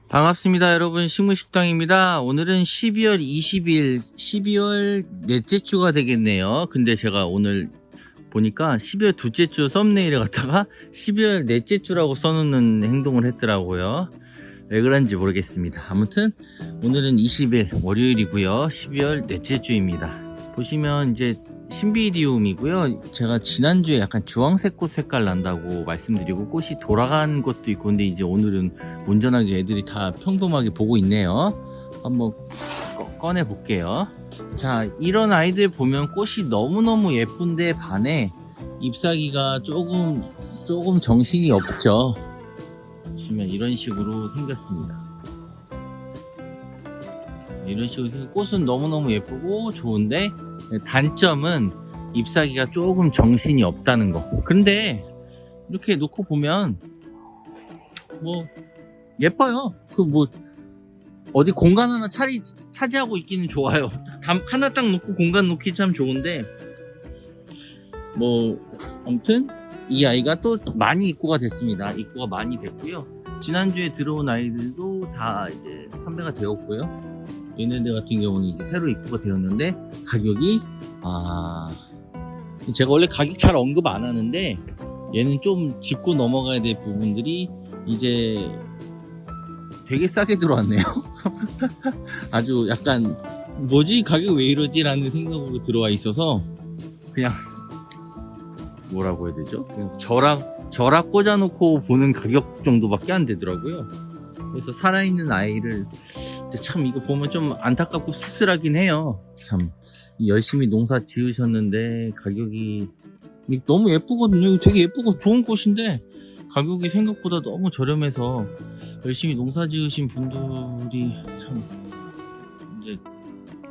반갑습니다, 여러분. 식물식당입니다. 오늘은 12월 20일, 12월 넷째 주가 되겠네요. 근데 제가 오늘 보니까 12월 둘째 주 썸네일에 갖다가 12월 넷째 주라고 써놓는 행동을 했더라고요. 왜 그런지 모르겠습니다. 아무튼 오늘은 20일 월요일이고요. 12월 넷째 주입니다. 보시면 이제 신비디움이고요. 제가 지난주에 약간 주황색 꽃 색깔 난다고 말씀드리고 꽃이 돌아간 것도 있고, 근데 이제 오늘은 온전하게 애들이 다 평범하게 보고 있네요. 한번 꺼내 볼게요. 자, 이런 아이들 보면 꽃이 너무너무 예쁜데 반해 잎사귀가 조금 정신이 없죠. 보시면 이런 식으로 생겼습니다. 이런 식으로 생긴 꽃은 너무너무 예쁘고 좋은데, 단점은 잎사귀가 조금 정신이 없다는 거. 근데 이렇게 놓고 보면 뭐 예뻐요. 그 뭐 어디 공간 하나 차지하고 있기는 좋아요. 하나 딱 놓고 공간 놓기 참 좋은데, 뭐 아무튼 이 아이가 또 많이 입고가 됐습니다. 입고가 많이 됐고요. 지난주에 들어온 아이들도 다 이제 판매가 되었고요. 얘네들 같은 경우는 이제 새로 입고가 되었는데, 가격이 제가 원래 가격 잘 언급 안 하는데 얘는 좀 짚고 넘어가야 될 부분들이 이제 되게 싸게 들어왔네요. 아주 약간 뭐지 가격 왜 이러지 라는 생각으로 들어와 있어서 그냥 뭐라고 해야 되죠? 그냥 절약 꽂아놓고 보는 가격 정도밖에 안 되더라고요. 그래서 살아있는 아이를 참 이거 보면 좀 안타깝고 씁쓸하긴 해요. 참 열심히 농사 지으셨는데 가격이 너무 예쁘거든요. 되게 예쁘고 좋은 꽃인데 가격이 생각보다 너무 저렴해서 열심히 농사 지으신 분들이 참 이제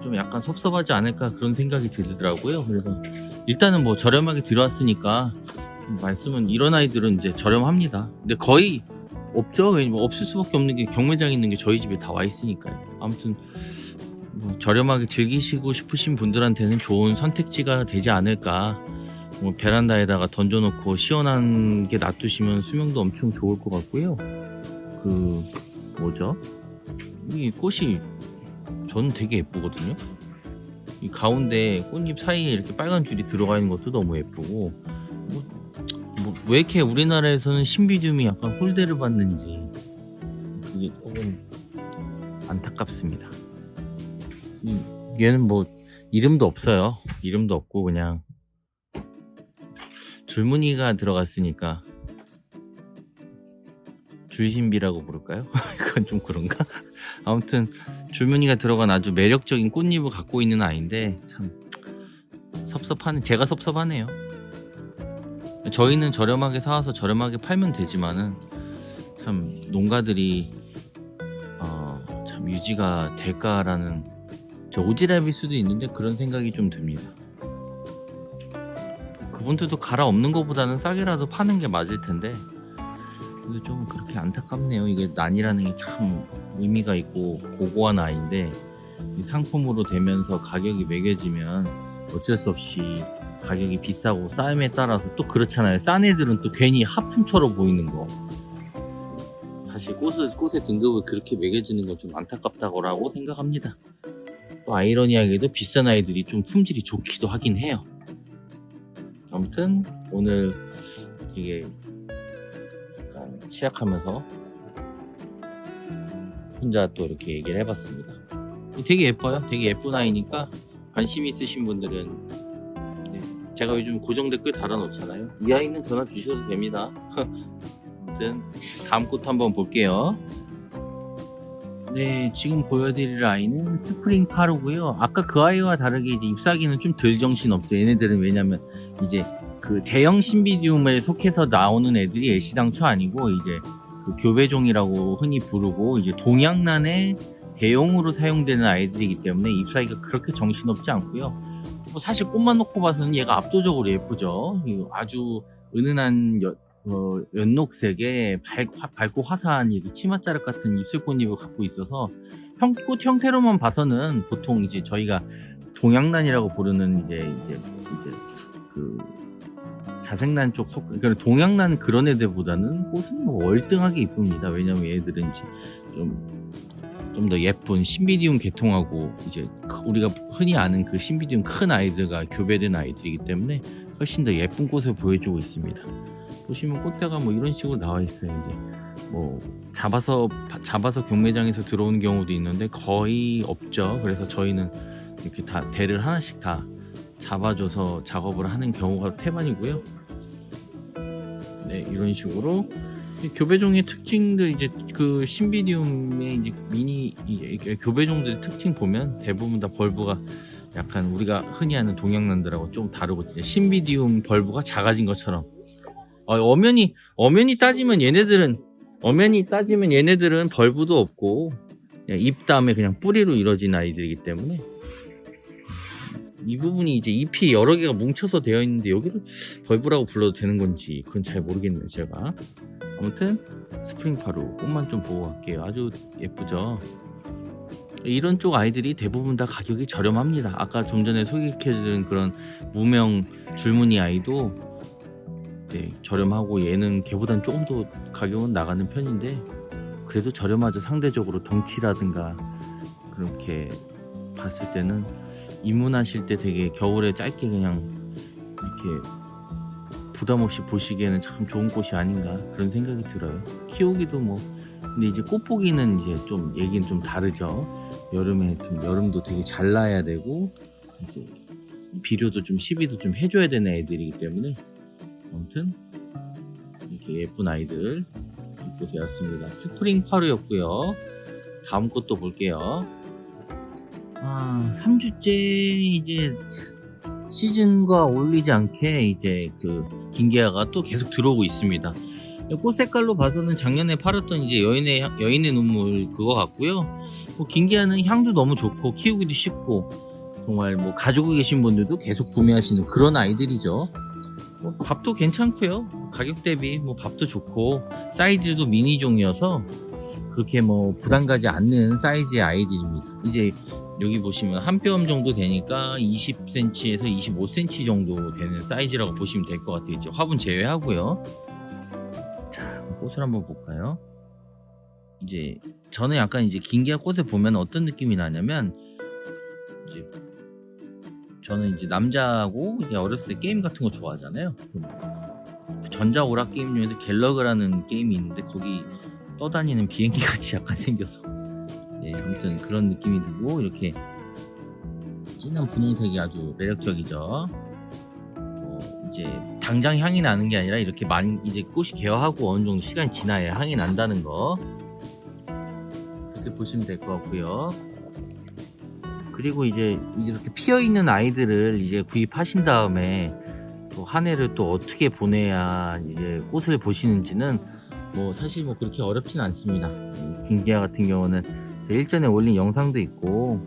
좀 약간 섭섭하지 않을까 그런 생각이 들더라고요. 그래서 일단은 뭐 저렴하게 들어왔으니까 말씀은 이런 아이들은 이제 저렴합니다. 근데 거의 없죠. 왜냐면 없을 수밖에 없는 게 경매장에 있는 게 저희 집에 다 와 있으니까요. 아무튼 뭐 저렴하게 즐기시고 싶으신 분들한테는 좋은 선택지가 되지 않을까. 뭐 베란다에다가 던져놓고 시원한 게 놔두시면 수명도 엄청 좋을 것 같고요. 그 뭐죠? 이 꽃이 저는 되게 예쁘거든요. 이 가운데 꽃잎 사이에 이렇게 빨간 줄이 들어가 있는 것도 너무 예쁘고, 왜 이렇게 우리나라에서는 신비디움이 약간 홀대를 받는지 그게 조금 안타깝습니다. 얘는 뭐 이름도 없어요. 이름도 없고 그냥 줄무늬가 들어갔으니까 줄신비라고 부를까요? 이건 좀 그런가? 아무튼 줄무늬가 들어간 아주 매력적인 꽃잎을 갖고 있는 아이인데 참 제가 섭섭하네요. 저희는 저렴하게 사와서 저렴하게 팔면 되지만은 참 농가들이 참 유지가 될까라는, 저 오지랖일 수도 있는데 그런 생각이 좀 듭니다. 그분들도 갈아엎는 것보다는 싸게라도 파는 게 맞을 텐데, 근데 좀 그렇게 안타깝네요. 이게 난이라는 게 참 의미가 있고 고고한 아이인데 상품으로 되면서 가격이 매겨지면 어쩔 수 없이 가격이 비싸고 싸임에 따라서 또 그렇잖아요. 싼 애들은 또 괜히 하품처럼 보이는 거. 사실 꽃의 등급을 그렇게 매겨지는 건 좀 안타깝다고 생각합니다. 또 아이러니하게도 비싼 아이들이 좀 품질이 좋기도 하긴 해요. 아무튼 오늘 되게 약간 시작하면서 혼자 또 이렇게 얘기를 해봤습니다. 되게 예뻐요. 되게 예쁜 아이니까 관심 있으신 분들은, 제가 요즘 고정 댓글 달아놓잖아요. 이 아이는 전화 주셔도 됩니다. 아무튼 다음 꽃 한번 볼게요. 네, 지금 보여드릴 아이는 스프링 파루고요. 아까 그 아이와 다르게 이제 잎사귀는 좀 덜 정신없죠. 얘네들은 왜냐면 이제 그 대형 신비디움에 속해서 나오는 애들이 애시당초 아니고 이제 그 교배종이라고 흔히 부르고 이제 동양란의 대용으로 사용되는 아이들이기 때문에 잎사귀가 그렇게 정신없지 않고요. 뭐 사실 꽃만 놓고 봐서는 얘가 압도적으로 예쁘죠. 아주 은은한 연녹색에 밝고 화사한 치맛자락 같은 입술꽃잎을 갖고 있어서 꽃 형태로만 봐서는 보통 이제 저희가 동양란이라고 부르는 이제 그 자생난 쪽 그러니까 동양난 그런 애들보다는 꽃은 뭐 월등하게 이쁩니다. 왜냐면 얘들은 이제 좀 더 예쁜 신비디움 계통하고 이제 우리가 흔히 아는 그 신비디움 큰 아이들과 교배된 아이들이기 때문에 훨씬 더 예쁜 꽃을 보여주고 있습니다. 보시면 꽃대가 뭐 이런 식으로 나와 있어요. 이제 뭐 잡아서 경매장에서 들어오는 경우도 있는데 거의 없죠. 그래서 저희는 이렇게 다 대를 하나씩 다 잡아줘서 작업을 하는 경우가 태반이고요. 네, 이런 식으로 교배종의 특징들 이제 그 신비디움의 이제 이제 교배종들의 특징 보면 대부분 다 벌브가 약간 우리가 흔히 아는 동양난들하고 좀 다르고 진짜 신비디움 벌브가 작아진 것처럼 엄연히 따지면 얘네들은 벌브도 없고 그냥 잎 다음에 그냥 뿌리로 이루어진 아이들이기 때문에 이 부분이 이제 잎이 여러 개가 뭉쳐서 되어 있는데 여기를 벌브라고 불러도 되는 건지 그건 잘 모르겠네요. 제가 아무튼 스프링파루 꽃만 좀 보고 갈게요. 아주 예쁘죠. 이런 쪽 아이들이 대부분 다 가격이 저렴합니다. 아까 좀 전에 소개해드린 그런 무명 줄무늬 아이도 네, 저렴하고 얘는 걔보단 조금 더 가격은 나가는 편인데 그래도 저렴하죠. 상대적으로 덩치라든가 그렇게 봤을 때는 입문하실 때 되게 겨울에 짧게 그냥 이렇게 부담없이 보시기에는 참 좋은 꽃이 아닌가 그런 생각이 들어요. 키우기도 뭐 근데 이제 꽃보기는 이제 좀 얘기는 좀 다르죠. 여름도 되게 잘 나야 되고 이제 비료도 좀 시비도 좀 해줘야 되는 애들이기 때문에 아무튼 이렇게 예쁜 아이들 입고 되었습니다. 스프링 파루였고요. 다음 것도 볼게요. 3주째 이제 시즌과 어울리지 않게 이제 그 긴게아가 또 계속 들어오고 있습니다. 꽃 색깔로 봐서는 작년에 팔았던 이제 여인의 눈물 그거 같고요. 뭐 긴게아는 향도 너무 좋고 키우기도 쉽고 정말 뭐 가지고 계신 분들도 계속 구매하시는 그런 아이들이죠. 뭐 밥도 괜찮고요. 가격 대비 뭐 밥도 좋고 사이즈도 미니종이어서 그렇게 뭐 부담 가지 않는 사이즈의 아이들입니다. 이제 여기 보시면 한 뼘 정도 되니까 20cm에서 25cm 정도 되는 사이즈라고 보시면 될 것 같아요. 이제 화분 제외하고요. 자, 꽃을 한번 볼까요? 이제 저는 약간 이제 긴게아 꽃을 보면 어떤 느낌이 나냐면 이제 저는 이제 남자하고 이제 어렸을 때 게임 같은 거 좋아하잖아요. 전자오락 게임 중에서 갤러그라는 게임이 있는데 거기 떠다니는 비행기 같이 약간 생겨서 네, 아무튼 그런 느낌이 들고 이렇게 진한 분홍색이 아주 매력적이죠. 이제 당장 향이 나는 게 아니라 이렇게 이제 꽃이 개화하고 어느 정도 시간이 지나야 향이 난다는 거 그렇게 보시면 될 것 같고요. 그리고 이제 이렇게 피어 있는 아이들을 이제 구입하신 다음에 또 한 해를 또 어떻게 보내야 이제 꽃을 보시는지는 뭐 사실 뭐 그렇게 어렵진 않습니다. 긴게아 같은 경우는 일전에 올린 영상도 있고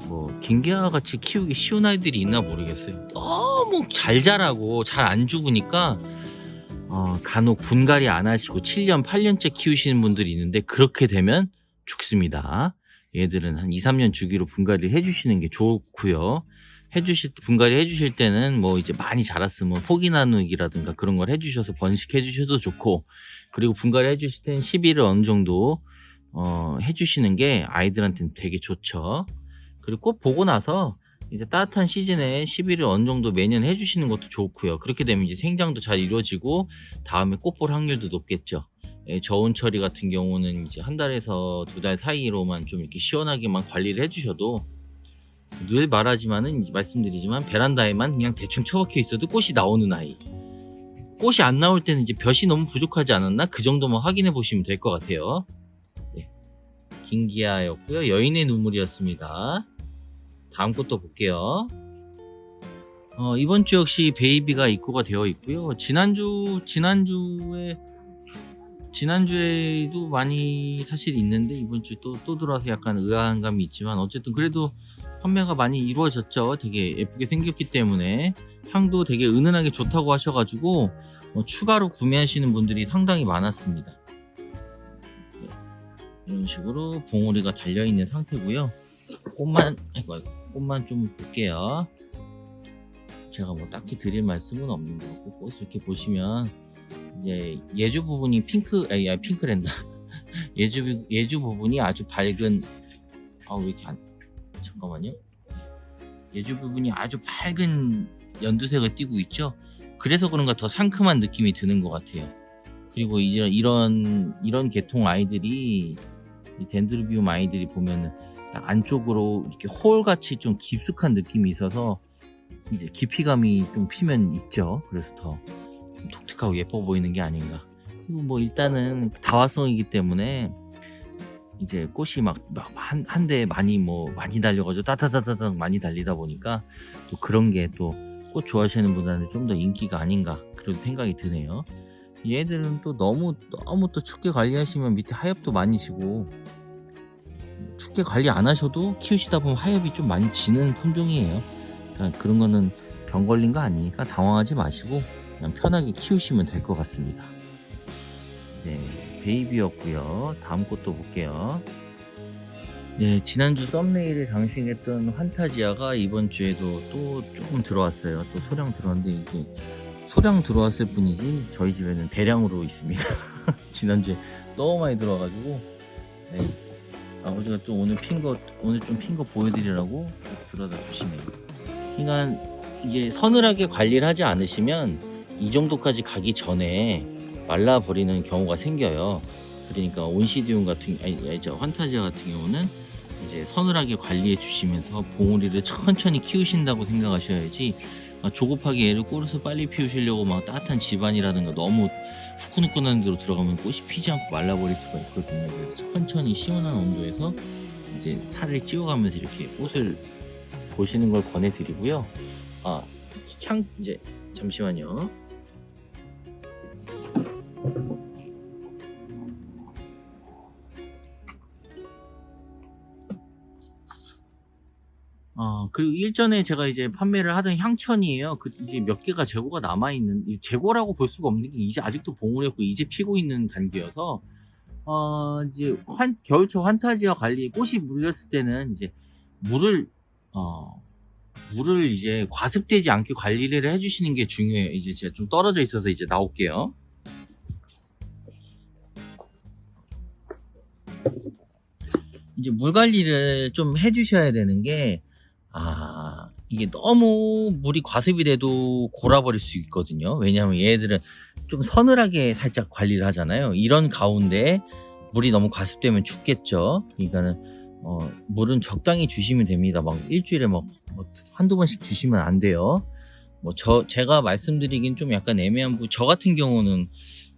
뭐 긴게아 같이 키우기 쉬운 아이들이 있나 모르겠어요. 너무 잘 자라고 잘 안 죽으니까 간혹 분갈이 안 하시고 7년 8년째 키우시는 분들이 있는데 그렇게 되면 죽습니다. 얘들은 한 2, 3년 주기로 분갈이를 해주시는 게 좋고요. 분갈이 해주실 때는 뭐 이제 많이 자랐으면 포기 나누기라든가 그런 걸 해주셔서 번식해 주셔도 좋고, 그리고 분갈이 해주실 때는 시비를 어느 정도 해주시는 게 아이들한테는 되게 좋죠. 그리고 꽃 보고 나서 이제 따뜻한 시즌에 시비를 어느 정도 매년 해주시는 것도 좋고요. 그렇게 되면 이제 생장도 잘 이루어지고 다음에 꽃 볼 확률도 높겠죠. 저온 처리 같은 경우는 이제 한 달에서 두 달 사이로만 좀 이렇게 시원하게만 관리를 해주셔도, 늘 말씀드리지만 베란다에만 그냥 대충 처박혀 있어도 꽃이 나오는 아이, 꽃이 안 나올 때는 이제 볕이 너무 부족하지 않았나, 그 정도만 확인해 보시면 될 것 같아요. 네. 긴게아였고요. 여인의 눈물이었습니다. 다음 것도 볼게요. 이번 주 역시 베이비가 입고가 되어 있고요. 지난주에도 많이 사실 있는데 이번 주 또 들어와서 약간 의아한 감이 있지만, 어쨌든 그래도 판매가 많이 이루어졌죠. 되게 예쁘게 생겼기 때문에 향도 되게 은은하게 좋다고 하셔가지고 추가로 구매하시는 분들이 상당히 많았습니다. 네, 이런 식으로 봉오리가 달려있는 상태고요. 꽃만 좀 볼게요. 제가 뭐 딱히 드릴 말씀은 없는 거고, 꽃을 이렇게 보시면 이제 예주 부분이 핑크랜다. 예주 부분이 아주 밝은, 왜 이렇게 잠깐만요. 예주 부분이 아주 밝은 연두색을 띠고 있죠. 그래서 그런가 더 상큼한 느낌이 드는 것 같아요. 그리고 이런 계통 아이들이, 이 덴드로비움 아이들이 보면은 딱 안쪽으로 이렇게 홀같이 좀 깊숙한 느낌이 있어서 이제 깊이감이 좀 피면 있죠. 그래서 더 독특하고 예뻐 보이는 게 아닌가. 그리고 뭐 일단은 다화성이기 때문에 이제 꽃이 막 한 대에 많이 달려가지고 따다다다닥 많이 달리다 보니까 또 그런 게 또 꽃 좋아하시는 분들한테 좀 더 인기가 아닌가 그런 생각이 드네요. 얘들은 또 너무 또 춥게 관리하시면 밑에 하엽도 많이 지고, 춥게 관리 안 하셔도 키우시다 보면 하엽이 좀 많이 지는 품종이에요. 그러니까 그런 거는 병 걸린 거 아니니까 당황하지 마시고 그냥 편하게 키우시면 될 것 같습니다. 네, 베이비였고요. 다음 꽃도 볼게요. 네, 지난주 썸네일에 장식했던 환타지아가 이번 주에도 또 조금 들어왔어요. 또 소량 들어왔는데, 이게 소량 들어왔을 뿐이지 저희 집에는 대량으로 있습니다. 지난주에 너무 많이 들어와가지고, 네, 아버지가 또 오늘 좀 핀 거 보여드리라고 들어다 주시네요. 그러니까 이게 서늘하게 관리를 하지 않으시면 이 정도까지 가기 전에 말라버리는 경우가 생겨요. 그러니까 온시디움 환타지아 같은 경우는 이제 서늘하게 관리해 주시면서 봉우리를 천천히 키우신다고 생각하셔야지, 조급하게 얘를 꼬르서 빨리 피우시려고 막 따뜻한 집안이라든가 너무 후끈후끈한 데로 들어가면 꽃이 피지 않고 말라버릴 수가 있거든요. 그래서 천천히 시원한 온도에서 이제 살을 찌워가면서 이렇게 꽃을 보시는 걸 권해드리고요. 이제 잠시만요. 그리고 일전에 제가 이제 판매를 하던 향천이에요. 이제 몇 개가 재고가 남아있는, 재고라고 볼 수가 없는 게 이제 아직도 봉을 했고 이제 피고 있는 단계여서, 이제 겨울초 환타지아 관리, 꽃이 물렸을 때는 이제 물을 이제 과습되지 않게 관리를 해주시는 게 중요해요. 이제 제가 좀 떨어져 있어서 이제 나올게요. 이제 물 관리를 좀 해주셔야 되는 게, 이게 너무 물이 과습이 돼도 골아버릴 수 있거든요. 왜냐하면 얘들은 좀 서늘하게 살짝 관리를 하잖아요. 이런 가운데 물이 너무 과습되면 죽겠죠. 그러니까는 물은 적당히 주시면 됩니다. 막 일주일에 한두 번씩 주시면 안 돼요. 제가 말씀드리긴 좀 약간 애매한 저 같은 경우는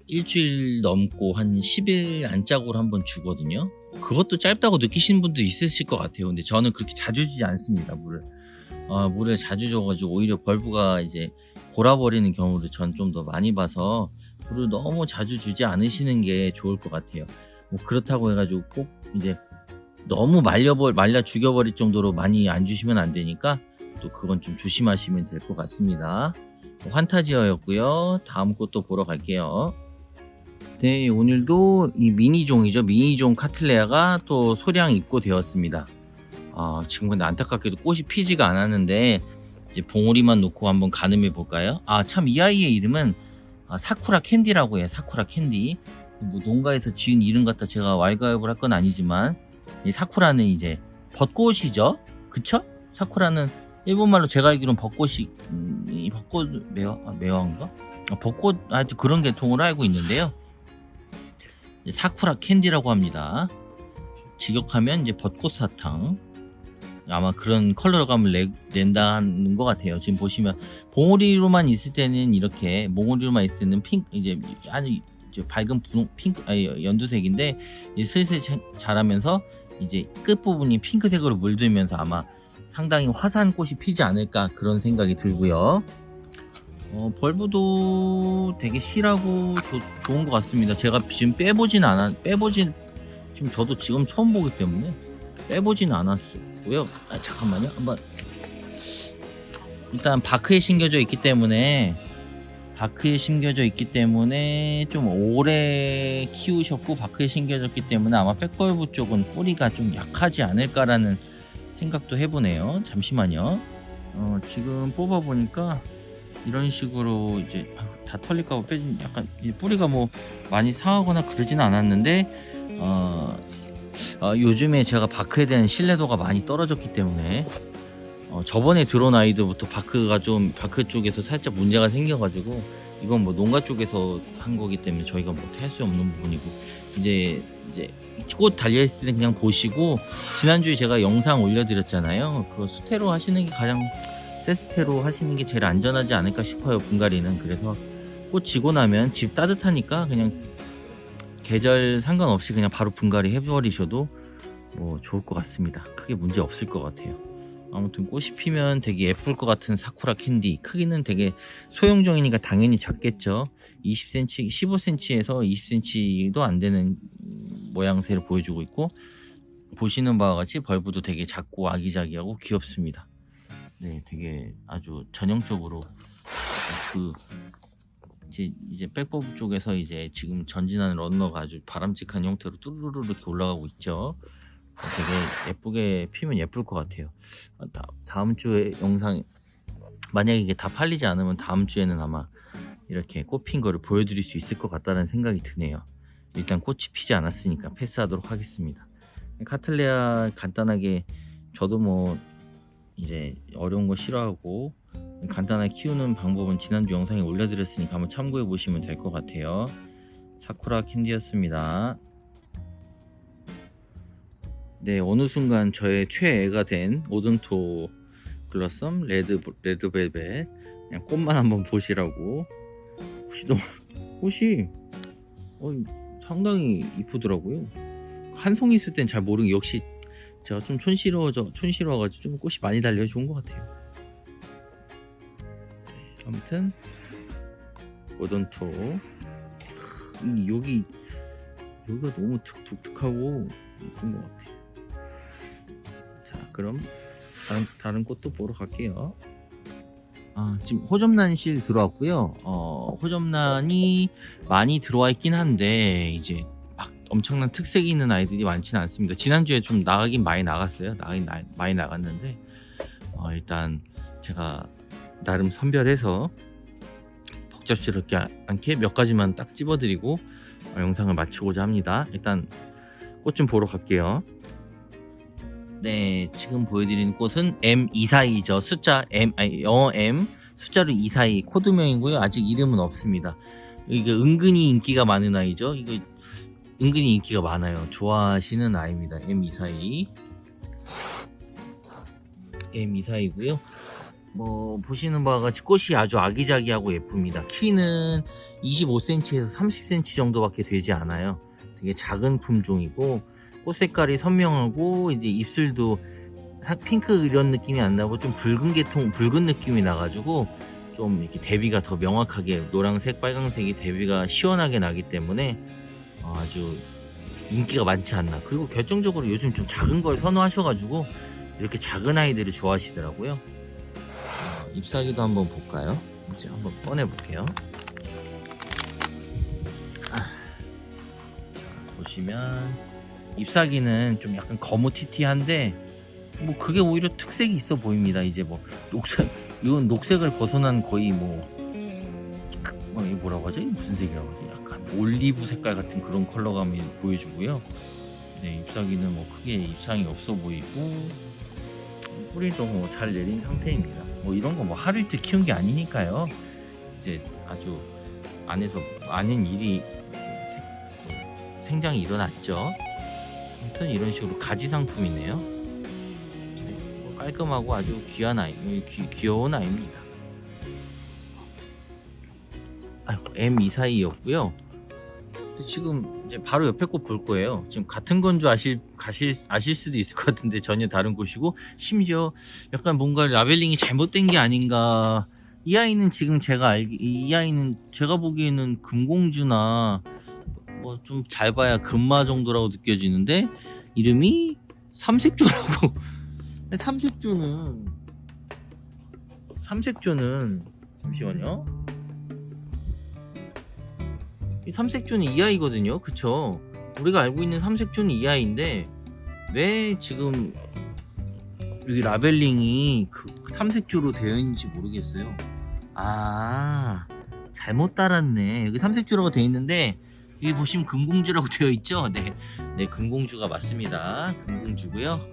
일주일 넘고 한 10일 안짝으로 한번 주거든요. 그것도 짧다고 느끼시는 분도 있으실 것 같아요. 근데 저는 그렇게 자주 주지 않습니다. 물을 자주 줘가지고 오히려 벌브가 이제 골아버리는 경우를 전 좀 더 많이 봐서 물을 너무 자주 주지 않으시는 게 좋을 것 같아요. 그렇다고 해가지고 꼭 이제 너무 말려 죽여버릴 정도로 많이 안 주시면 안 되니까 또 그건 좀 조심하시면 될 것 같습니다. 환타지어였고요. 다음 꽃도 보러 갈게요. 네, 오늘도 이 미니종 카틀레아가 또 소량 입고되었습니다. 지금 근데 안타깝게도 꽃이 피지가 않았는데 이제 봉우리만 놓고 한번 가늠해 볼까요? 참 이 아이의 이름은 사쿠라 캔디라고 해요. 사쿠라 캔디. 농가에서 지은 이름 갖다 제가 왈가왈부를 할 건 아니지만, 이 사쿠라는 이제 벚꽃이죠. 그쵸? 사쿠라는 일본말로 제가 알기로는 벚꽃이, 벚꽃 매화인가? 벚꽃, 하여튼 그런 계통으로 알고 있는데요. 사쿠라 캔디라고 합니다. 직역하면 이제 벚꽃 사탕. 아마 그런 컬러감을 낸다는 것 같아요. 지금 보시면 봉우리로만 있을 때는 이렇게, 봉우리로만 있을 때는 이제 아주 밝은 분홍, 연두색인데, 이제 슬슬 자라면서 이제 끝부분이 핑크색으로 물들면서 아마 상당히 화사한 꽃이 피지 않을까 그런 생각이 들고요. 벌브도 되게 실하고 좋은 것 같습니다. 제가 지금 지금 저도 지금 처음 보기 때문에 빼보지는 않았고요. 잠깐만요. 한번 일단 바크에 심겨져 있기 때문에 좀 오래 키우셨고 바크에 심겨졌기 때문에 아마 백벌브 쪽은 뿌리가 좀 약하지 않을까라는 생각도 해보네요. 잠시만요. 지금 뽑아 보니까 이런 식으로 이제 다 털릴까봐 빼준, 약간 이 뿌리가 뭐 많이 상하거나 그러지는 않았는데 요즘에 제가 바크에 대한 신뢰도가 많이 떨어졌기 때문에 저번에 들어온 아이들부터 바크 쪽에서 살짝 문제가 생겨가지고, 이건 뭐 농가 쪽에서 한 거기 때문에 저희가 뭐 할 수 없는 부분이고, 이제 꽃 달려있을 때 그냥 보시고, 지난주에 제가 영상 올려드렸잖아요. 그 수태로 하시는 게 가장, 세스테로 하시는 게 제일 안전하지 않을까 싶어요, 분갈이는. 그래서 꽃 지고 나면 집 따뜻하니까 그냥 계절 상관없이 그냥 바로 분갈이 해버리셔도 뭐 좋을 것 같습니다. 크게 문제 없을 것 같아요. 아무튼 꽃이 피면 되게 예쁠 것 같은 사쿠라 캔디, 크기는 되게 소형종이니까 당연히 작겠죠. 20cm, 15cm에서 20cm도 안 되는 모양새를 보여주고 있고, 보시는 바와 같이 벌브도 되게 작고 아기자기하고 귀엽습니다. 네, 되게 아주 전형적으로 이제 백버브 쪽에서 이제 지금 전진하는 런너가 아주 바람직한 형태로 뚜루루루 이렇게 올라가고 있죠. 되게 예쁘게 피면 예쁠 것 같아요. 다음 주에 영상, 만약에 이게 다 팔리지 않으면 다음 주에는 아마 이렇게 꽃 핀 거를 보여드릴 수 있을 것 같다는 생각이 드네요. 일단 꽃이 피지 않았으니까 패스하도록 하겠습니다. 카틀레아 간단하게, 저도 뭐 이제 어려운 거 싫어하고 간단하게 키우는 방법은 지난주 영상에 올려드렸으니까 한번 참고해 보시면 될 것 같아요. 사쿠라 캔디였습니다. 네, 어느 순간 저의 최애가 된 오돈토 블러썸 레드벨벳, 그냥 꽃만 한번 보시라고. 꽃이 상당히 이쁘더라고요. 한 송이 있을 땐 잘 모르는, 역시 제가 좀 촌스러워가지고 좀 꽃이 많이 달려 좋은 것 같아요. 아무튼 오돈토, 여기가 너무 독특하고 예쁜 것 같아요. 자, 그럼 다른 꽃도 보러 갈게요. 지금 호접란실 들어왔고요. 호접란이 많이 들어와 있긴 한데 이제 막 엄청난 특색이 있는 아이들이 많지는 않습니다. 지난주에 좀 나가긴 많이 나갔어요. 많이 나갔는데 일단 제가 나름 선별해서 벅잡스럽지 않게 몇 가지만 딱 집어드리고 영상을 마치고자 합니다. 일단 꽃 좀 보러 갈게요. 네, 지금 보여드리는 꽃은 M242죠. 영어 M, 숫자로 242 코드명이고요. 아직 이름은 없습니다. 이게 은근히 인기가 많은 아이죠. 이거 은근히 인기가 많아요. 좋아하시는 아이입니다. M242고요. 뭐 보시는 바와 같이 꽃이 아주 아기자기하고 예쁩니다. 키는 25cm에서 30cm 정도밖에 되지 않아요. 되게 작은 품종이고, 꽃 색깔이 선명하고 이제 입술도 핑크 이런 느낌이 안 나고 좀 붉은 느낌이 나가지고 좀 이렇게 대비가 더 명확하게, 노란색, 빨강색이 대비가 시원하게 나기 때문에 아주 인기가 많지 않나. 그리고 결정적으로 요즘 좀 작은 걸 선호하셔가지고 이렇게 작은 아이들을 좋아하시더라고요. 잎사귀도 한번 볼까요? 이제 한번 꺼내 볼게요. 보시면 잎사귀는 좀 약간 거무튀튀한데 뭐 그게 오히려 특색이 있어 보입니다. 이제 뭐 이건 녹색을 벗어난 거의 이게 뭐라고 하죠? 무슨 색이라고 하죠? 약간 올리브 색깔 같은 그런 컬러감을 보여주고요. 네, 잎사귀는 뭐 크게 잎상이 없어 보이고 뿌리도 뭐 잘 내린 상태입니다. 뭐 이런 거 뭐 하루 이틀 키운 게 아니니까요. 이제 아주 안에서 많은 일이 생장이 일어났죠. 아무튼 이런 식으로 가지 상품이네요. 네, 깔끔하고 아주 귀한 귀여운 아이입니다. M242였고요. 지금 이제 바로 옆에 꽃 볼 거예요. 지금 같은 건 줄 아실 수도 있을 것 같은데 전혀 다른 꽃이고, 심지어 약간 뭔가 라벨링이 잘못된 게 아닌가. 이 아이는 제가 보기에는 금공주나 뭐 좀 잘 봐야 금마 정도라고 느껴지는데 이름이 삼색조라고. 삼색조는 잠시만요. 이 삼색조는 이 아이거든요. 그쵸? 우리가 알고 있는 삼색조는 이 아이인데 왜 지금 여기 라벨링이 삼색조로 되어 있는지 모르겠어요. 아, 잘못 달았네. 여기 삼색조로가 되어 있는데 여기 보시면 금공주라고 되어 있죠. 네, 네, 금공주가 맞습니다. 금공주고요.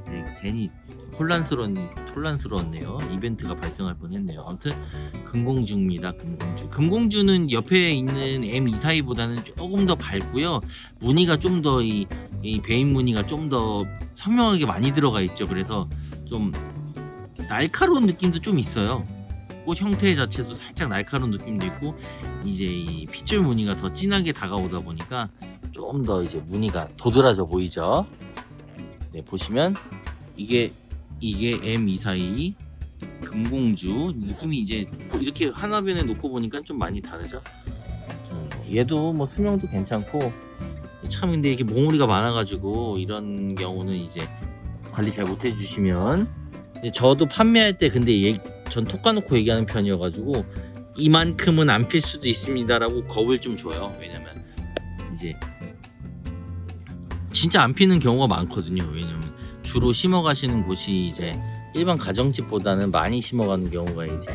네, 괜히 혼란스러웠네요. 이벤트가 발생할 뻔했네요. 아무튼 금공주입니다. 금공주. 금공주는 옆에 있는 M242보다는 조금 더 밝고요. 무늬가 좀 더 이 베인 무늬가 좀 더 선명하게 많이 들어가 있죠. 그래서 좀 날카로운 느낌도 좀 있어요. 꽃 형태 자체도 살짝 날카로운 느낌도 있고, 이제 이 핏줄 무늬가 더 진하게 다가오다 보니까 좀 더 이제 무늬가 도드라져 보이죠. 네, 보시면 이게 M242 금공주 느낌이 이제 이렇게 하나변에 놓고 보니까 좀 많이 다르죠. 얘도 뭐 수명도 괜찮고, 참 근데 이렇게 몽우리가 많아가지고 이런 경우는 이제 관리 잘 못 해주시면, 저도 판매할 때 근데 전 톡 까놓고 얘기하는 편이어가지고 이만큼은 안 필 수도 있습니다라고 겁을 좀 줘요. 왜냐면 이제 진짜 안 피는 경우가 많거든요. 왜냐면 주로 심어 가시는 곳이 이제 일반 가정집보다는 많이 심어가는 경우가 이제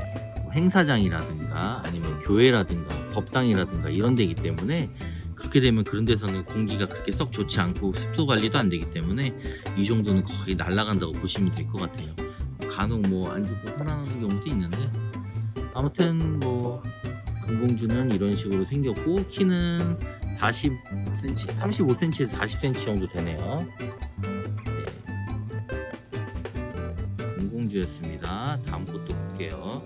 행사장이라든가 아니면 교회라든가 법당이라든가 이런 데이기 때문에, 그렇게 되면 그런 데서는 공기가 그렇게 썩 좋지 않고 습도 관리도 안 되기 때문에 이 정도는 거의 날아간다고 보시면 될 것 같아요. 간혹 뭐 안 죽고 살아나는 경우도 있는데, 아무튼 뭐 금공주는 이런 식으로 생겼고, 키는 40cm, 35cm에서 40cm 정도 되네요. 금공주였습니다. 다음 것도 볼게요.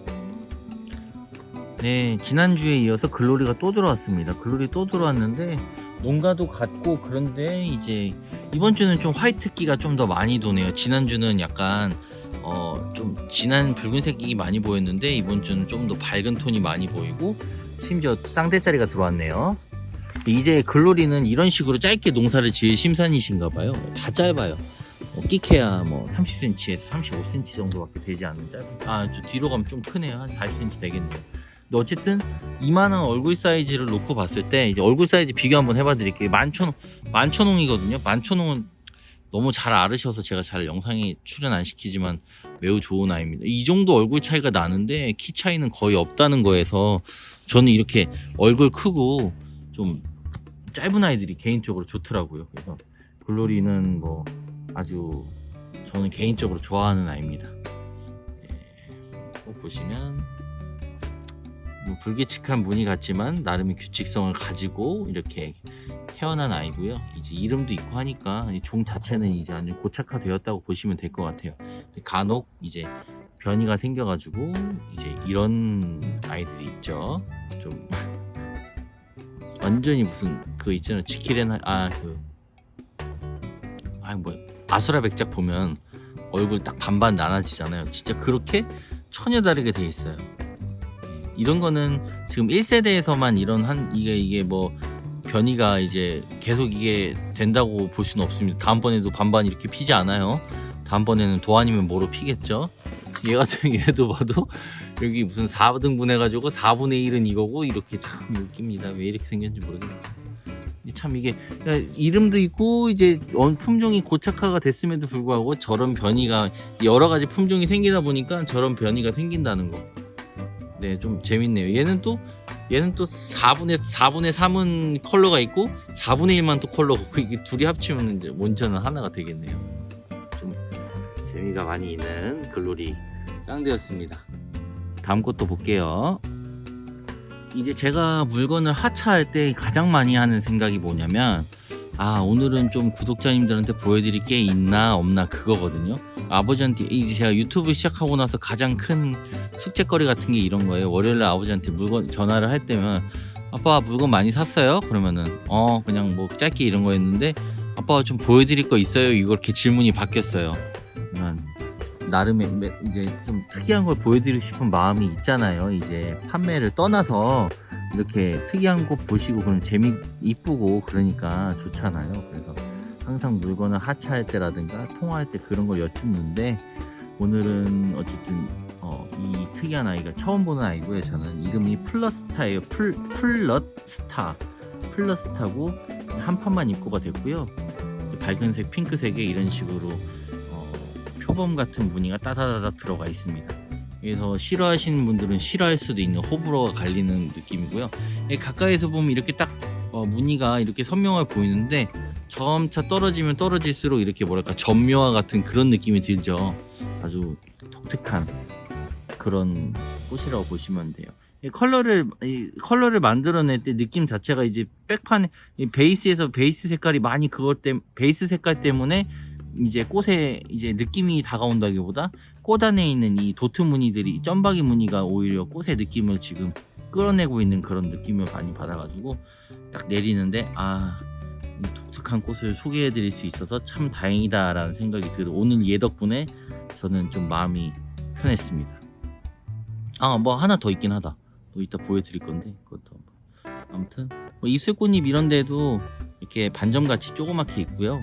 네, 지난주에 이어서 글로리가 또 들어왔습니다. 글로리 또 들어왔는데 뭔가도 같고, 그런데 이제 이번 주는 좀 화이트기가 좀 더 많이 도네요. 지난주는 약간 좀 진한 붉은색이 많이 보였는데 이번 주는 좀 더 밝은 톤이 많이 보이고, 심지어 쌍대짜리가 들어왔네요. 이제 글로리는 이런 식으로 짧게 농사를 지을 심산이신가봐요. 다 짧아요. 끼케야 뭐 30cm에서 35cm 정도밖에 되지 않는 짧은. 저 뒤로 가면 좀 크네요. 한 40cm 되겠네요. 근데 어쨌든 이만한 얼굴 사이즈를 놓고 봤을 때, 이제 얼굴 사이즈 비교 한번 해봐 드릴게요. 만초농이거든요. 만초농은 너무 잘 앓으셔서 제가 잘 영상에 출연 안 시키지만 매우 좋은 아이입니다. 이 정도 얼굴 차이가 나는데 키 차이는 거의 없다는 거에서 저는 이렇게 얼굴 크고 좀 짧은 아이들이 개인적으로 좋더라고요. 그래서 글로리는 뭐 아주 저는 개인적으로 좋아하는 아이입니다. 꼭 보시면 뭐 불규칙한 무늬 같지만 나름의 규칙성을 가지고 이렇게 태어난 아이고요. 이제 이름도 있고 하니까 종 자체는 이제 완전 고착화되었다고 보시면 될 것 같아요. 간혹 이제 변이가 생겨가지고 이제 이런 아이들이 있죠. 좀 완전히 무슨 그거 있잖아요. 지킬앤 뭐 아수라 백작 보면 얼굴 딱 반반 나눠지잖아요. 진짜 그렇게 천여 다르게 돼 있어요. 이런 거는 지금 1세대에서만 이런 이게 뭐 변이가 이제 계속 이게 된다고 볼 수는 없습니다. 다음번에도 반반 이렇게 피지 않아요. 다음번에는 도안이면 뭐로 피겠죠. 얘 같은 얘도 봐도 여기 무슨 4등분 해가지고 4분의 1은 이거고, 이렇게 참 웃깁니다. 왜 이렇게 생겼는지 모르겠어요. 참 이게 이름도 있고 이제 품종이 고착화가 됐음에도 불구하고 저런 변이가 여러 가지 품종이 생기다 보니까 저런 변이가 생긴다는 거. 네, 좀 재밌네요. 얘는 또 4분의 3은 컬러가 있고 4분의 1만 또 컬러고, 이게 둘이 합치면 이제 원천은 하나가 되겠네요. 좀 재미가 많이 있는 글로리 쌍대였습니다. 다음 것도 볼게요. 이제 제가 물건을 하차할 때 가장 많이 하는 생각이 뭐냐면, 오늘은 좀 구독자님들한테 보여드릴 게 있나 없나 그거거든요. 아버지한테 이제 제가 유튜브 시작하고 나서 가장 큰 숙제거리 같은 게 이런 거예요. 월요일날 아버지한테 물건 전화를 할 때면, 아빠 물건 많이 샀어요? 그러면은 그냥 뭐 짧게 이런 거였는데, 아빠가 좀 보여드릴 거 있어요? 이렇게 질문이 바뀌었어요. 나름의 이제 좀 특이한 걸 보여드리고 싶은 마음이 있잖아요. 이제 판매를 떠나서 이렇게 특이한 거 보시고 그럼 이쁘고 그러니까 좋잖아요. 그래서 항상 물건을 하차할 때라든가 통화할 때 그런 걸 여쭙는데, 오늘은 어쨌든 이 특이한 아이가 처음 보는 아이고요. 저는 이름이 플러스타예요. 플러스타고 한 판만 입고가 됐고요. 밝은색 핑크색에 이런 식으로 표범 같은 무늬가 따다다닥 들어가 있습니다. 그래서 싫어하시는 분들은 싫어할 수도 있는 호불호가 갈리는 느낌이고요. 가까이서 보면 이렇게 딱 무늬가 이렇게 선명하게 보이는데 점차 떨어지면 떨어질수록 이렇게 뭐랄까 전묘화 같은 그런 느낌이 들죠. 아주 독특한 그런 꽃이라고 보시면 돼요. 컬러를 만들어낼 때 느낌 자체가 이제 백판에 베이스에서 베이스 색깔이 많이 베이스 색깔 때문에 이제 꽃에 이제 느낌이 다가온다기보다 꽃 안에 있는 이 도트 무늬들이 점박이 무늬가 오히려 꽃의 느낌을 지금 끌어내고 있는 그런 느낌을 많이 받아가지고 딱 내리는데 이 독특한 꽃을 소개해 드릴 수 있어서 참 다행이다 라는 생각이 들어 오늘 얘 덕분에 저는 좀 마음이 편했습니다. 뭐 하나 더 있긴 하다. 또 이따 보여드릴 건데 그것도 아무튼 뭐 입술꽃잎 이런 데도 이렇게 반점같이 조그맣게 있고요.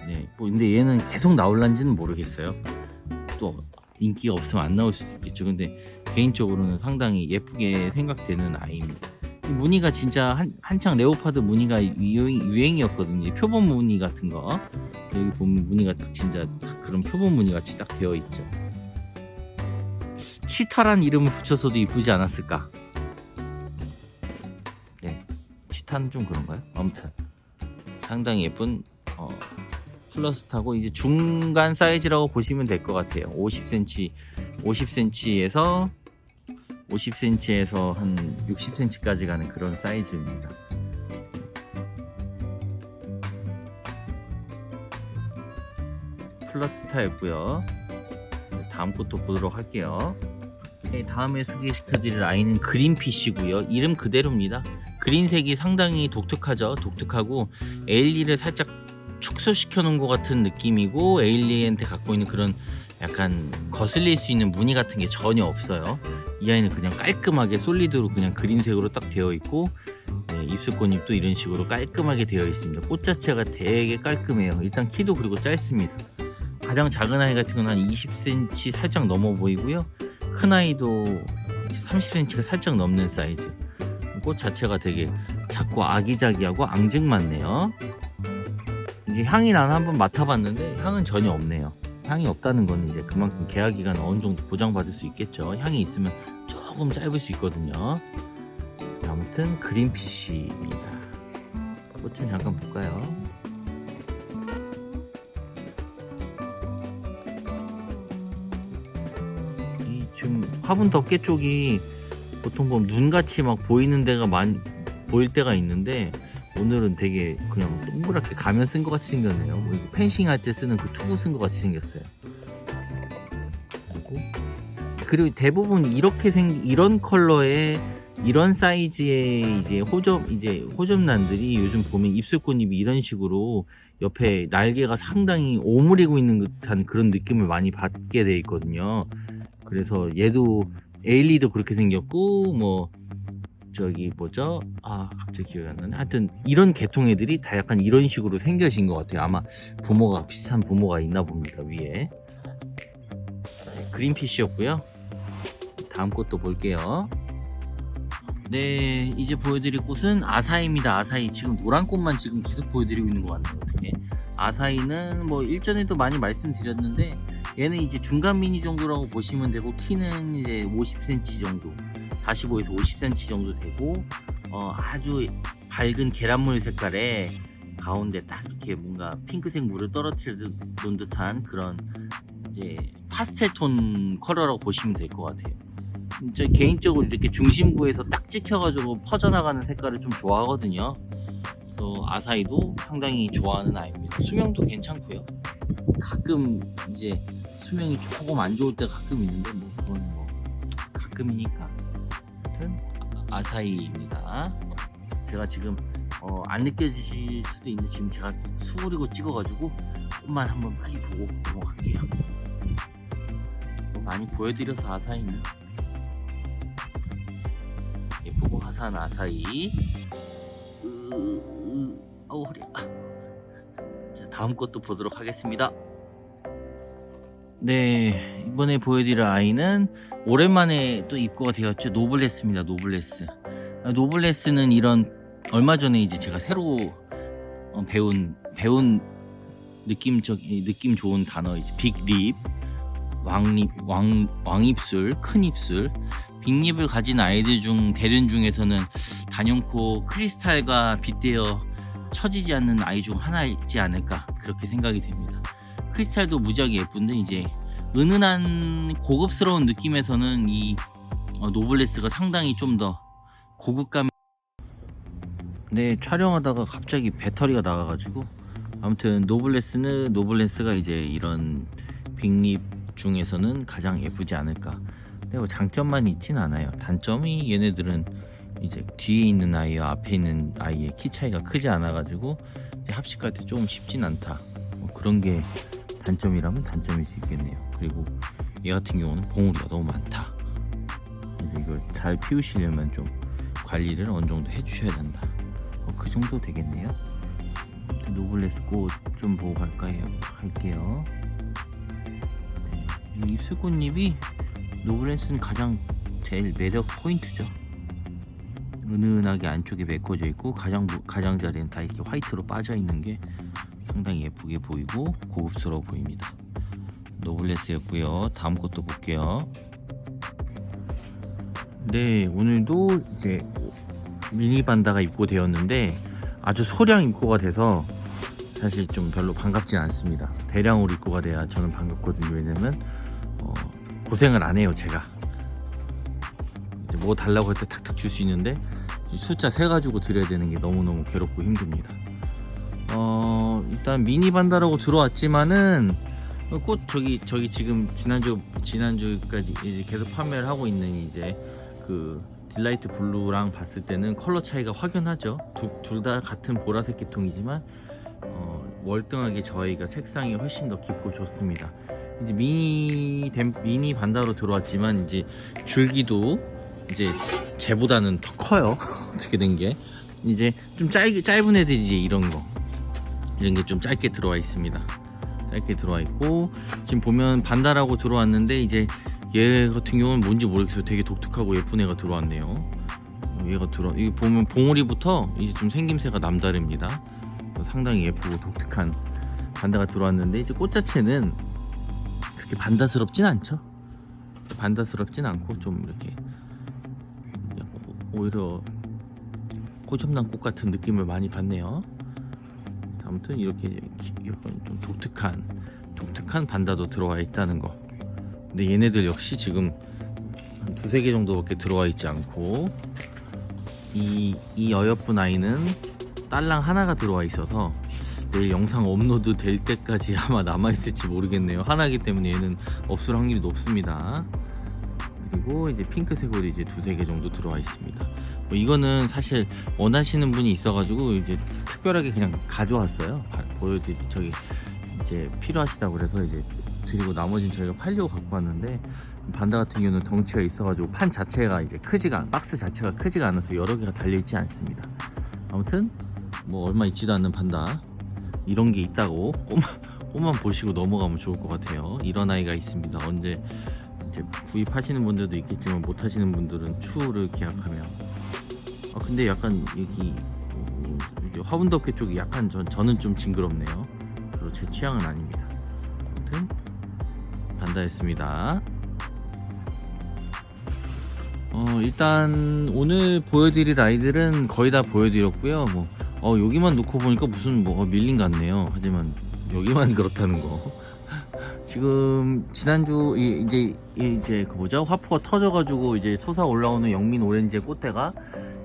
네, 뭐 근데 얘는 계속 나올란지는 모르겠어요. 또 인기가 없으면 안 나올 수도 있겠죠. 근데 개인적으로는 상당히 예쁘게 생각되는 아이입니다. 무늬가 진짜 한창 레오파드 무늬가 유행이었거든요. 표본 무늬 같은 거 여기 보면 무늬가 딱 진짜 그런 표본 무늬 같이 딱 되어 있죠. 치타란 이름을 붙여서도 이쁘지 않았을까? 네, 치타는 좀 그런가요? 아무튼 상당히 예쁜 플러스타고 이제 중간 사이즈라고 보시면 될 것 같아요. 50cm에서 한 60cm까지 가는 그런 사이즈입니다. 플러스타였고요. 다음 것도 보도록 할게요. 네, 다음에 소개시켜드릴 아이는 그린피쉬고요. 이름 그대로입니다. 그린색이 상당히 독특하죠. 독특하고 에일리를 살짝 축소시켜 놓은 것 같은 느낌이고 에일리한테 갖고 있는 그런 약간 거슬릴 수 있는 무늬 같은 게 전혀 없어요. 이 아이는 그냥 깔끔하게 솔리드로 그냥 그린색으로 딱 되어 있고 입술꽃잎도 이런 식으로 깔끔하게 되어 있습니다. 꽃 자체가 되게 깔끔해요. 일단 키도 그리고 짧습니다. 가장 작은 아이 같은 건 한 20cm 살짝 넘어 보이고요. 큰 아이도 30cm가 살짝 넘는 사이즈. 꽃 자체가 되게 작고 아기자기하고 앙증맞네요. 이제 향이 나는 한번 맡아봤는데 향은 전혀 없네요. 향이 없다는 건 이제 그만큼 계약 기간 어느 정도 보장받을 수 있겠죠. 향이 있으면 조금 짧을 수 있거든요. 아무튼 그린피쉬입니다. 꽃 좀 잠깐 볼까요? 지금 화분 덮개 쪽이 보통 보면 눈같이 막 보이는 데가 많이 보일 때가 있는데 오늘은 되게 그냥 동그랗게 가면 쓴 것 같이 생겼네요. 뭐 이거 펜싱 할 때 쓰는 그 투구 쓴 것 같이 생겼어요. 그리고 대부분 이런 컬러의 이런 사이즈의 이제 호접란들이 요즘 보면 입술꽃잎이 이런 식으로 옆에 날개가 상당히 오므리고 있는 듯한 그런 느낌을 많이 받게 돼 있거든요. 그래서 얘도 에일리도 그렇게 생겼고 뭐 저기 뭐죠? 갑자기 기억이 안 나네. 하여튼 이런 계통 애들이 다 약간 이런 식으로 생겨진 것 같아요. 아마 비슷한 부모가 있나 봅니다. 위에. 그린피쉬였고요. 다음 꽃도 볼게요. 네, 이제 보여드릴 꽃은 아사히입니다. 아사히. 지금 노란 꽃만 지금 계속 보여드리고 있는 것 같네요. 어떻게? 아사히는 뭐 일전에도 많이 말씀드렸는데 얘는 이제 중간 미니 정도라고 보시면 되고 키는 이제 50cm 정도 45에서 50cm 정도 되고 아주 밝은 계란물 색깔에 가운데 딱 이렇게 뭔가 핑크색 물을 떨어뜨려 놓은 듯한 그런 이제 파스텔 톤 컬러라고 보시면 될 것 같아요. 저 개인적으로 이렇게 중심부에서 딱 찍혀가지고 퍼져나가는 색깔을 좀 좋아하거든요. 또 아사히도 상당히 좋아하는 아이입니다. 수명도 괜찮고요. 가끔 이제 수명이 조금 안 좋을 때 가끔 있는데 뭐 그건 뭐 가끔이니까. 아무튼 아사히입니다. 제가 지금 안 느껴지실 수도 있는데 지금 제가 수그리고 찍어가지고 꽃만 한번 빨리 보고 넘어갈게요. 많이 보여드려서 아사히는 예쁘고 화사한 아사히. 허리. 자, 다음 것도 보도록 하겠습니다. 네, 이번에 보여드릴 아이는 오랜만에 또 입고가 되었죠. 노블레스입니다. 노블레스는 이런 얼마 전에 이제 제가 새로 배운 느낌 좋은 단어 이제 빅립, 왕입술, 큰 입술. 빅립을 가진 아이들 중 대련 중에서는 단연코 크리스탈과 빗대어 처지지 않는 아이 중 하나이지 않을까 그렇게 생각이 됩니다. 크리스탈도 무지하게 예쁜데 이제 은은한 고급스러운 느낌에서는 이 노블레스가 상당히 좀 더 고급감. 네, 촬영하다가 갑자기 배터리가 나가가지고 아무튼 노블레스가 이제 이런 빅립 중에서는 가장 예쁘지 않을까. 근데 뭐 장점만 있진 않아요. 단점이 얘네들은 이제 뒤에 있는 아이와 앞에 있는 아이의 키 차이가 크지 않아가지고 합식할 때 조금 쉽진 않다. 뭐 그런 게 단점이라면 단점일 수 있겠네요. 그리고 얘 같은 경우는 봉우리가 너무 많다. 그래서 이걸 잘 피우시려면 좀 관리를 어느 정도 해주셔야 된다. 그 정도 되겠네요. 노블레스 꽃 좀 보고 갈게요. 네, 입술꽃잎이 노블레스는 제일 매력 포인트죠. 은은하게 안쪽에 메꿔져 있고 가장자리는 다 이렇게 화이트로 빠져 있는 게 상당히 예쁘게 보이고 고급스러워 보입니다. 노블레스였고요. 다음 것도 볼게요. 네, 오늘도 이제 미니 반다가 입고되었는데 아주 소량 입고가 돼서 사실 좀 별로 반갑진 않습니다. 대량으로 입고가 돼야 저는 반갑거든요. 왜냐면 고생을 안 해요. 제가 이제 뭐 달라고 할 때 탁탁 줄 수 있는데 숫자 세 가지고 드려야 되는 게 너무너무 괴롭고 힘듭니다. 일단 미니 반다라고 들어왔지만은 꽃 저기 지금 지난주까지 이제 계속 판매를 하고 있는 이제 그 딜라이트 블루랑 봤을 때는 컬러 차이가 확연하죠. 둘 다 같은 보라색 계통이지만 월등하게 저희가 색상이 훨씬 더 깊고 좋습니다. 이제 미니 반다로 들어왔지만 이제 줄기도 이제 쟤보다는 더 커요. 어떻게 된 게 이제 좀 짧은 애들이 이제 이런 게 좀 짧게 들어와 있습니다. 짧게 들어와 있고 지금 보면 반다라고 들어왔는데 이제 얘 같은 경우는 뭔지 모르겠어요. 되게 독특하고 예쁜 애가 들어왔네요. 이거 보면 봉우리부터 이제 좀 생김새가 남다릅니다. 상당히 예쁘고 독특한 반다가 들어왔는데 이제 꽃 자체는 그렇게 반다스럽진 않죠. 반다스럽진 않고 좀 이렇게 오히려 고점난 꽃 같은 느낌을 많이 받네요. 아무튼 이렇게 약간 좀 독특한 반다도 들어와 있다는 거. 근데 얘네들 역시 지금 한 두세 개 정도밖에 들어와 있지 않고 이 어여쁜 아이는 딸랑 하나가 들어와 있어서 내일 영상 업로드 될 때까지 아마 남아있을지 모르겠네요. 하나이기 때문에 얘는 없을 확률이 높습니다. 그리고 이제 핑크색으로 이제 두세 개 정도 들어와 있습니다. 뭐 이거는 사실 원하시는 분이 있어가지고 이제 특별하게 그냥 가져왔어요. 저기 이제 필요하시다고 그래서 이제 드리고 나머지는 저희가 팔려고 갖고 왔는데 반다 같은 경우는 덩치가 있어가지고 판 자체가 이제 박스 자체가 크지가 않아서 여러 개가 달려있지 않습니다. 아무튼 뭐 얼마 있지도 않는 반다 이런 게 있다고 꽃만 보시고 넘어가면 좋을 것 같아요. 이런 아이가 있습니다. 언제 이제 구입하시는 분들도 있겠지만 못 하시는 분들은 추후를 계약하면 근데 약간 여기 화분덮개 쪽이 약간 저는 좀 징그럽네요. 그리고 제 취향은 아닙니다. 아무튼 반다였습니다. 일단 오늘 보여드릴 아이들은 거의 다 보여드렸고요. 여기만 놓고 보니까 무슨 밀린 것 같네요. 하지만 여기만 그렇다는 거. 지금 지난주 이제 그 뭐죠? 화포가 터져가지고 이제 솟아 올라오는 영민 오렌지의 꽃대가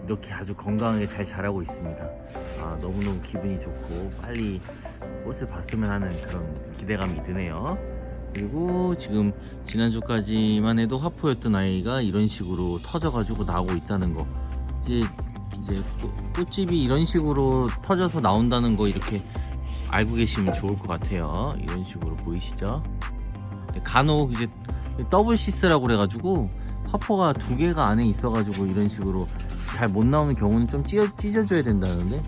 이렇게 아주 건강하게 잘 자라고 있습니다. 너무너무 기분이 좋고 빨리 꽃을 봤으면 하는 그런 기대감이 드네요. 그리고 지금 지난주까지만 해도 화포였던 아이가 이런 식으로 터져가지고 나오고 있다는 거. 이제 꽃집이 이런 식으로 터져서 나온다는 거 이렇게 알고 계시면 좋을 것 같아요. 이런 식으로 보이시죠? 간혹 이제 더블 시스라고 그래가지고 화포가 두 개가 안에 있어가지고 이런 식으로 잘 못 나오는 경우는 좀 찢어줘야 된다는데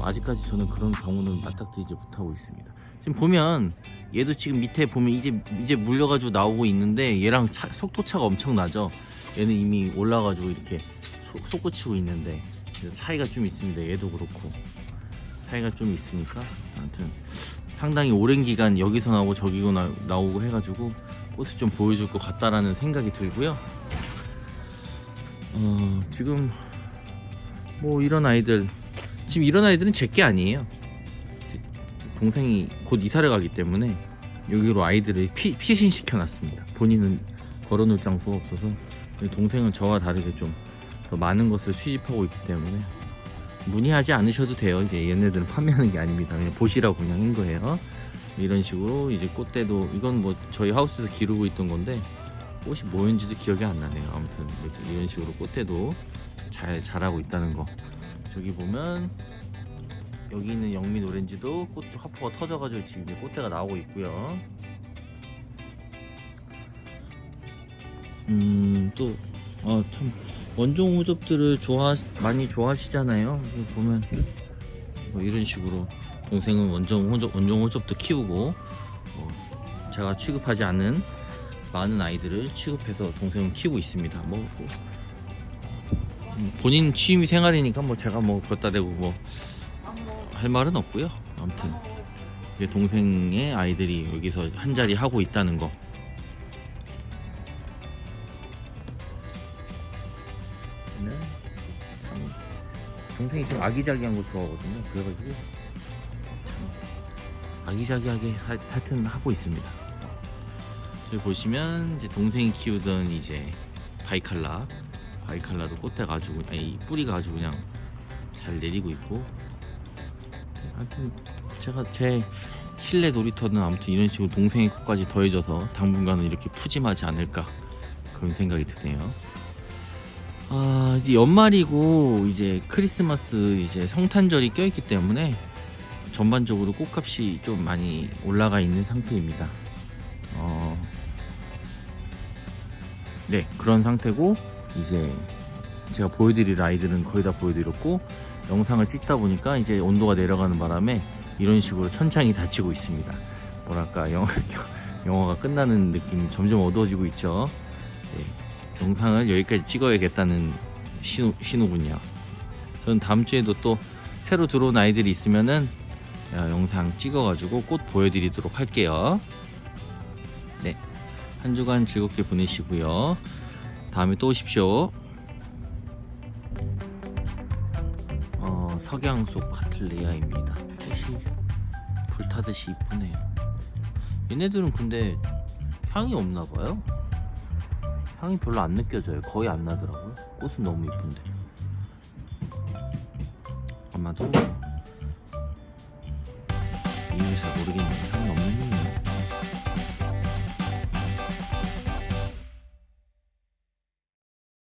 아직까지 저는 그런 경우는 맞닥뜨리지 못하고 있습니다. 지금 보면 얘도 지금 밑에 보면 이제 물려가지고 나오고 있는데 얘랑 속도차가 엄청 나죠. 얘는 이미 올라가지고 이렇게 솟구치고 있는데 차이가 좀 있습니다. 얘도 그렇고 차이가 좀 있으니까 아무튼 상당히 오랜 기간 여기서 나오고 저기서 나오고 해가지고 꽃을 좀 보여줄 것 같다라는 생각이 들고요. 지금 뭐 이런 아이들은 제 게 아니에요. 동생이 곧 이사를 가기 때문에 여기로 아이들을 피신시켜 놨습니다. 본인은 걸어놓을 장소가 없어서. 동생은 저와 다르게 좀 더 많은 것을 수집하고 있기 때문에 문의하지 않으셔도 돼요. 이제 얘네들은 판매하는 게 아닙니다. 그냥 보시라고 그냥 한 거예요. 이런 식으로 이제 꽃대도, 이건 뭐 저희 하우스에서 기르고 있던 건데 꽃이 뭐였는지도 기억이 안 나네요. 아무튼 이렇게 이런 식으로 꽃대도 잘 자라고 있다는 거. 저기 보면 여기 있는 영민 오렌지도 꽃 화포가 터져가지고 지금 꽃대가 나오고 있고요. 또 참 원종 호접들을 많이 좋아하시잖아요. 보면 뭐 이런 식으로 동생은 원종 호접도 키우고, 제가 취급하지 않은 많은 아이들을 취급해서 동생은 키우고 있습니다. 본인 취미 생활이니까 뭐 제가 뭐 걷다 대고 뭐 할 말은 없고요. 아무튼 동생의 아이들이 여기서 한 자리 하고 있다는 거. 동생이 좀 아기자기한 거 좋아하거든요. 그래가지고 참 아기자기하게 하여튼 하고 있습니다. 여기 보시면 이제 동생이 키우던 이제 바이칼라도 꽃대가 아주, 아니 뿌리가 아주 그냥 잘 내리고 있고. 하여튼 제가 제 실내 놀이터는 아무튼 이런 식으로 동생의 꽃까지 더해져서 당분간은 이렇게 푸짐하지 않을까, 그런 생각이 드네요. 이제 연말이고 이제 크리스마스, 이제 성탄절이 껴있기 때문에 전반적으로 꽃값이 좀 많이 올라가 있는 상태입니다. 네, 그런 상태고, 이제 제가 보여드릴 아이들은 거의 다 보여드렸고, 영상을 찍다 보니까 이제 온도가 내려가는 바람에 이런 식으로 천장이 닫히고 있습니다. 뭐랄까, 영화가 끝나는 느낌이 점점 어두워지고 있죠. 네, 영상을 여기까지 찍어야겠다는 신호군요. 저는 다음 주에도 또 새로 들어온 아이들이 있으면은 영상 찍어가지고 꽃 보여드리도록 할게요. 네, 한 주간 즐겁게 보내시고요. 다음에 또 오십시오. 석양속 카틀레아입니다. 꽃이 불타듯이 이쁘네요. 얘네들은 근데 향이 없나봐요. 향이 별로 안 느껴져요. 거의 안 나더라고요. 꽃은 너무 이쁜데. 아마도 이유를 잘 모르겠네요.